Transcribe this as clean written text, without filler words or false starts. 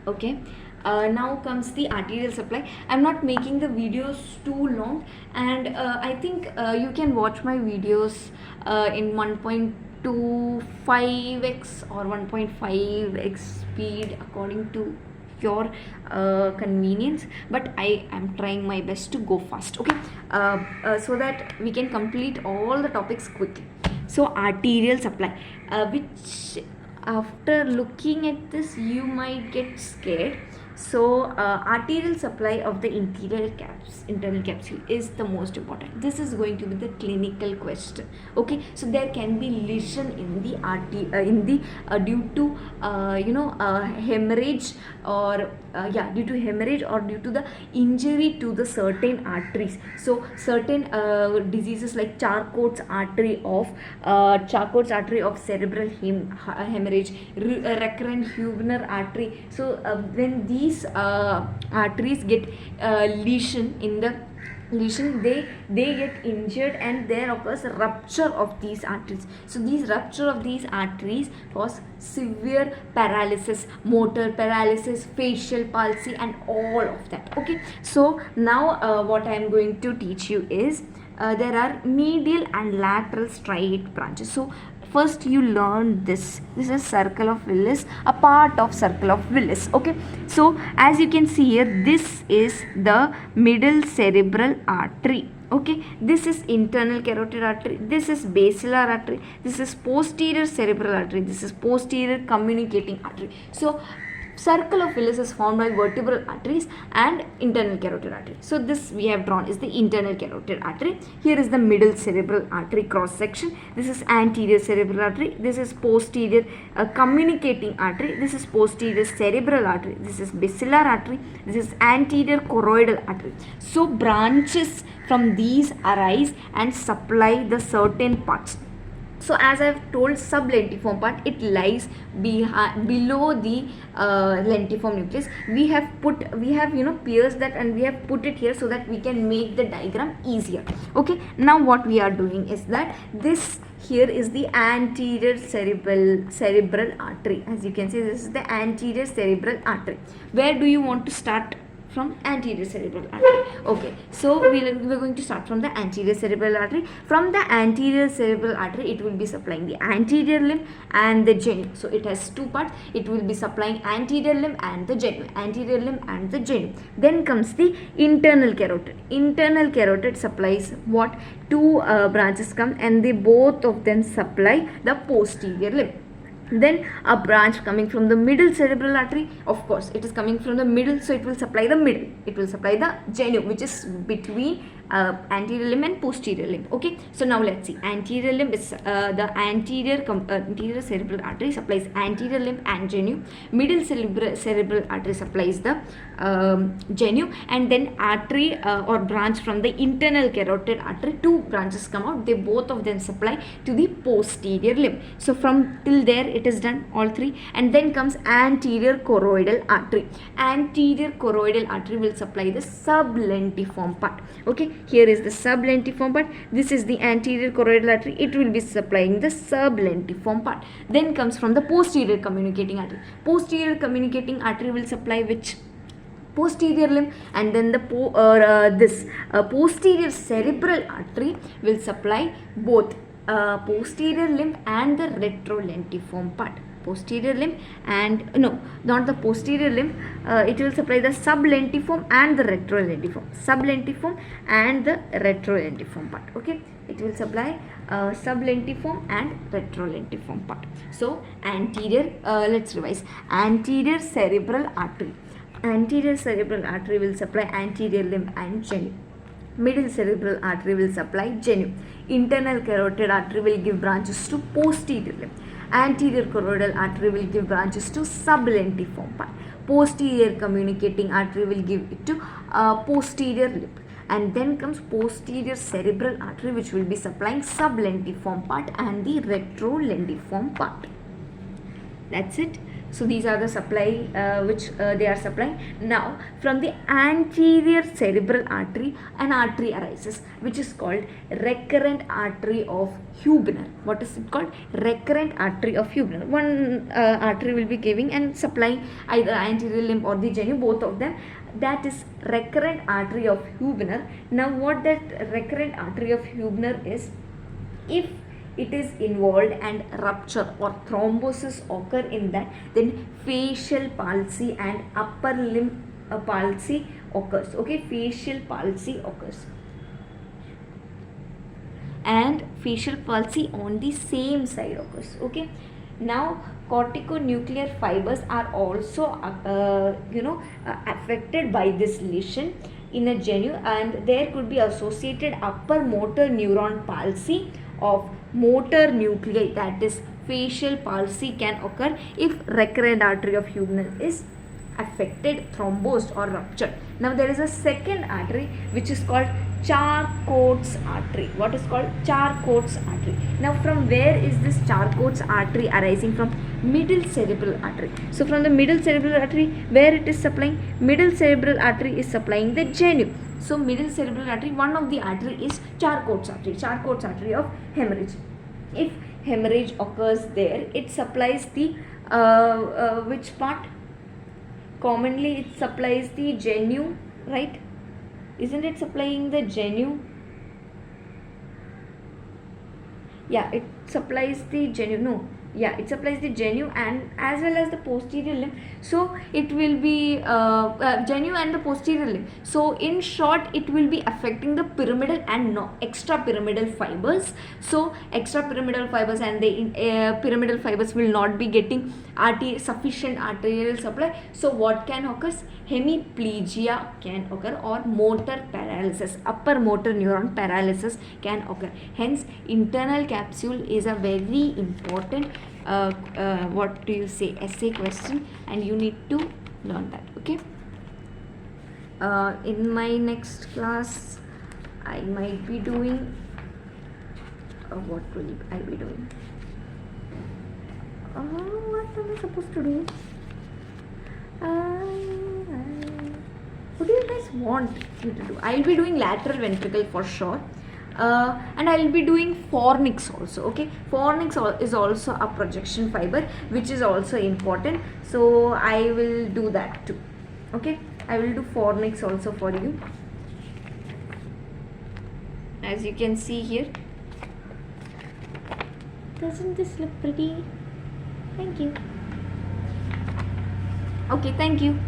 Okay. Now comes the arterial supply. I'm not making the videos too long, and I think you can watch my videos in 1.25x or 1.5x speed according to your convenience, but I am trying my best to go fast. Okay. So that we can complete all the topics quickly. So arterial supply, which after looking at this you might get scared. So arterial supply of the internal capsule is the most important. This is going to be the clinical question. Okay, so there can be lesion in the due to hemorrhage, or due to hemorrhage or due to the injury to the certain arteries. So certain diseases like Charcot's artery of cerebral hemorrhage, recurrent Huebner artery. So when these arteries get lesion, they get injured, and there occurs a rupture of these arteries. So these rupture of these arteries cause severe paralysis, motor paralysis, facial palsy, and all of that. Okay, so now what I am going to teach you is there are medial and lateral striate branches. So first you learn this is circle of Willis, a part of circle of Willis. Okay, so as you can see here, this is the middle cerebral artery. Okay, this is internal carotid artery, this is basilar artery, this is posterior cerebral artery, this is posterior communicating artery. So circle of Willis is formed by vertebral arteries and internal carotid artery. So this we have drawn is the internal carotid artery. Here is the middle cerebral artery cross section. This is anterior cerebral artery. This is posterior communicating artery. This is posterior cerebral artery. This is basilar artery. This is anterior choroidal artery. So branches from these arise and supply the certain parts. So as I have told, sublentiform part, it lies below the lentiform nucleus. We have pierced that, and we have put it here so that we can make the diagram easier. Okay, now what we are doing is that this here is the anterior cerebral artery. As you can see, this is the anterior cerebral artery. Where do you want to start? From anterior cerebral artery. Okay, so we're going to start from the anterior cerebral artery. From the anterior cerebral artery, it will be supplying the anterior limb and the genu. So it has two parts. It will be supplying anterior limb and the genu. Anterior limb and the genu. Then comes the internal carotid. Internal carotid supplies what? Two branches come, and they both of them supply the posterior limb. Then a branch coming from the middle cerebral artery, of course it is coming from the middle, so it will supply the middle, it will supply the genu, which is between anterior limb and posterior limb. Okay, so now let's see. Anterior limb is the anterior cerebral artery supplies anterior limb and genu. Middle cerebral artery supplies the genu, and then artery or branch from the internal carotid artery, two branches come out, they both of them supply to the posterior limb. So from till there it is done, all three. And then comes anterior choroidal artery. Anterior choroidal artery will supply the sublentiform part. Okay, here is the sublentiform part. This is the anterior choroidal artery. It will be supplying the sublentiform part. Then comes from the posterior communicating artery. Posterior communicating artery will supply which? Posterior limb. And then the posterior cerebral artery will supply both posterior limb and the retrolentiform part. Posterior limb and not the posterior limb, it will supply the sublentiform and the retrolentiform. Sublentiform and the retrolentiform part. Okay, it will supply sublentiform and retrolentiform part. So anterior, let's revise. Anterior cerebral artery. Anterior cerebral artery will supply anterior limb and genu. Middle cerebral artery will supply genu. Internal carotid artery will give branches to posterior limb. Anterior choroidal artery will give branches to sublentiform part. Posterior communicating artery will give it to posterior limb. And then comes posterior cerebral artery, which will be supplying sublentiform part and the retrolentiform part. That's it. So these are the supply which they are supplying. Now from the anterior cerebral artery, an artery arises which is called recurrent artery of Huebner. What is it called? Recurrent artery of Huebner. One artery will be giving and supplying either anterior limb or the genu, both of them. That is recurrent artery of Huebner. Now what that recurrent artery of Huebner is, if it is involved and rupture or thrombosis occur in that, then facial palsy and upper limb palsy occurs. Okay, facial palsy occurs, and facial palsy on the same side occurs. Okay, now corticonuclear fibers are also affected by this lesion in a genu, and there could be associated upper motor neuron palsy of motor nuclei, that is facial palsy can occur if recurrent artery of Huebner is affected, thrombosed or ruptured. Now there is a second artery which is called Charcot's artery. What is called Charcot's artery? Now from where is this Charcot's artery arising from? Middle cerebral artery. So from the middle cerebral artery, where it is supplying? Middle cerebral artery is supplying the genu. So middle cerebral artery, one of the artery is Charcot's artery. Charcot's artery of hemorrhage. If hemorrhage occurs there, it supplies the which part? Commonly it supplies the genu, right? Isn't it supplying the genu? Yeah, it supplies the genu. No, yeah, it supplies the genu and as well as the posterior limb. So it will be genu and the posterior limb. So in short, it will be affecting the pyramidal and extra pyramidal fibers. So extra pyramidal fibers and the pyramidal fibers will not be getting sufficient arterial supply. So what can occur? Hemiplegia can occur, or motor paralysis, upper motor neuron paralysis can occur. Hence internal capsule is a very important what do you say, essay question, and you need to learn that. Okay, in my next class I might be doing what will I be doing? What am I supposed to do? What do you guys want me to do? I will be doing lateral ventricle for sure. And I will be doing fornix also. Okay, fornix is also a projection fiber which is also important, so I will do that too. Okay, I will do fornix also for you. As you can see here, doesn't this look pretty? Thank you. Okay, thank you.